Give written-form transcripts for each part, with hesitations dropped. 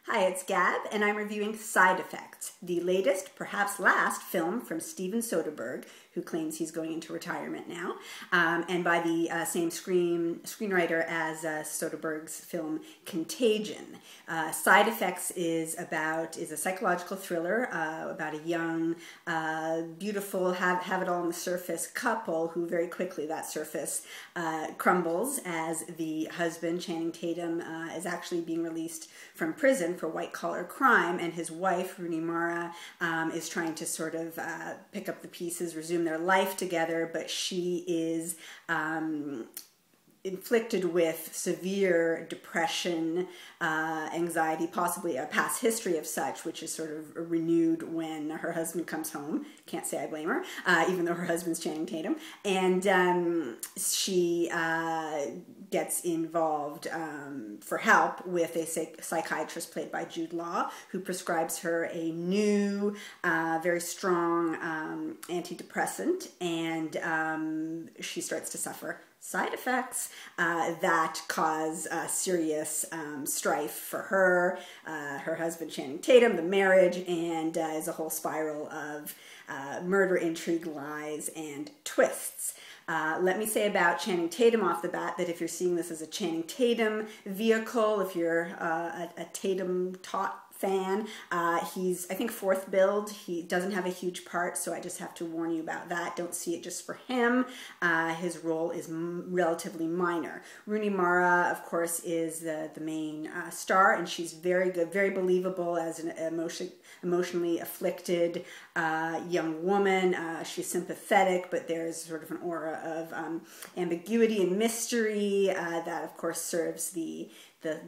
Hi, it's Gab, and I'm reviewing Side Effects, the latest, perhaps last, film from Steven Soderbergh, who claims he's going into retirement now, and by the same screenwriter as Soderbergh's film Contagion. Side Effects is a psychological thriller about a young, beautiful, have it all on the surface couple who very quickly that surface crumbles as the husband, Channing Tatum, is actually being released from prison for white-collar crime, and his wife, Rooney Mara, is trying to sort of pick up the pieces, resume their life together, but she is inflicted with severe depression, anxiety, possibly a past history of such, which is sort of renewed when her husband comes home. Can't say I blame her, even though her husband's Channing Tatum. And she gets involved for help with a psychiatrist played by Jude Law, who prescribes her a new, very strong antidepressant, and she starts to suffer side effects that cause serious strife for her, her husband Channing Tatum, the marriage, and is a whole spiral of murder, intrigue, lies, and twists. Let me say about Channing Tatum off the bat that if you're seeing this as a Channing Tatum vehicle, if you're a Tatum fan, he's, I think, fourth billed. He doesn't have a huge part, so I just have to warn you about that. Don't see it just for him. His role is relatively minor. Rooney Mara, of course, is the main star, and she's very good, very believable as an emotionally afflicted young woman. She's sympathetic, but there's sort of an aura of ambiguity and mystery that, of course, serves the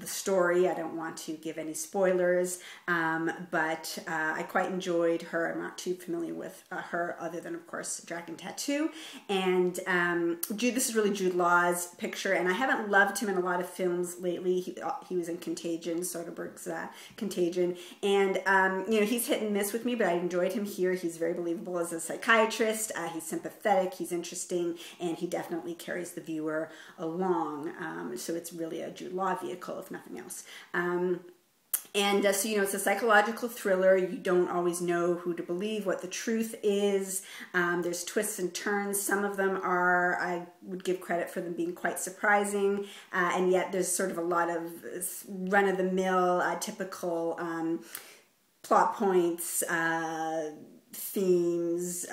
story. I don't want to give any spoilers, but I quite enjoyed her. I'm not too familiar with her other than, of course, Dragon Tattoo. And this is really Jude Law's picture, and I haven't loved him in a lot of films lately. He was in Contagion, Soderbergh's Contagion, and you know, he's hit and miss with me, but I enjoyed him here. He's very believable as a psychiatrist. He's sympathetic, he's interesting, and he definitely carries the viewer along. So it's really a Jude Law vehicle, if nothing else. So, you know, it's a psychological thriller. You don't always know who to believe, what the truth is. There's twists and turns. Some of them are, I would give credit for them being quite surprising, and yet there's sort of a lot of run-of-the-mill, typical plot points, themes,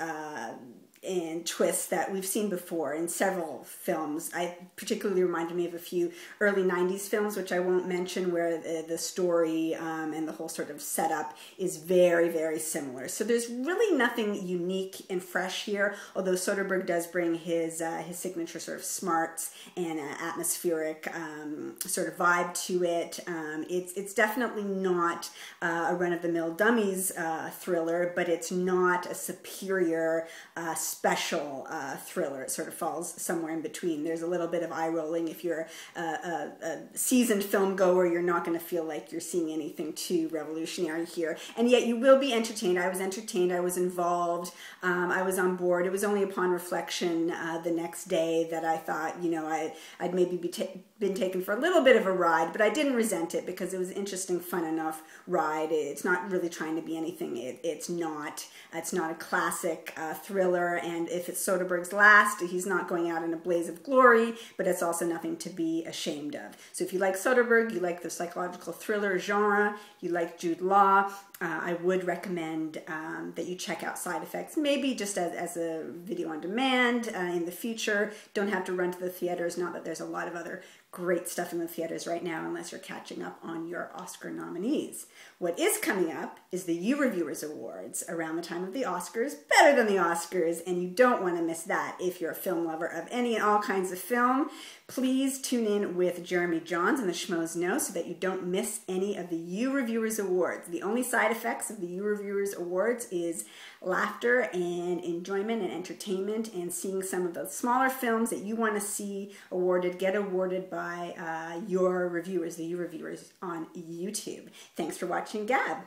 and twists that we've seen before in several films. I particularly reminded me of a few early 90s films, which I won't mention, where the story and the whole sort of setup is very, very similar. So there's really nothing unique and fresh here, although Soderbergh does bring his signature sort of smarts and atmospheric sort of vibe to it. It's definitely not a run-of-the-mill dummies thriller, but it's not a superior special thriller. It sort of falls somewhere in between. There's a little bit of eye-rolling. If you're a seasoned film goer, you're not going to feel like you're seeing anything too revolutionary here. And yet you will be entertained. I was entertained. I was involved. I was on board. It was only upon reflection the next day that I thought, you know, I'd maybe been taken for a little bit of a ride, but I didn't resent it because it was an interesting, fun enough ride. It's not really trying to be anything. It's not a classic thriller. And if it's Soderbergh's last, he's not going out in a blaze of glory, but it's also nothing to be ashamed of. So if you like Soderbergh, you like the psychological thriller genre, you like Jude Law, I would recommend that you check out Side Effects, maybe just as a video on demand in the future. Don't have to run to the theaters, not that there's a lot of other great stuff in the theaters right now unless you're catching up on your Oscar nominees. What is coming up is the You Reviewers Awards around the time of the Oscars, better than the Oscars, and you don't want to miss that if you're a film lover of any and all kinds of film. Please tune in with Jeremy Johns and the Schmoes Know so that you don't miss any of the You Reviewers Awards. The only side effects of the You Reviewers Awards is laughter and enjoyment and entertainment, and seeing some of the smaller films that you want to see awarded get awarded by your reviewers, the You Reviewers on YouTube. Thanks for watching Gab.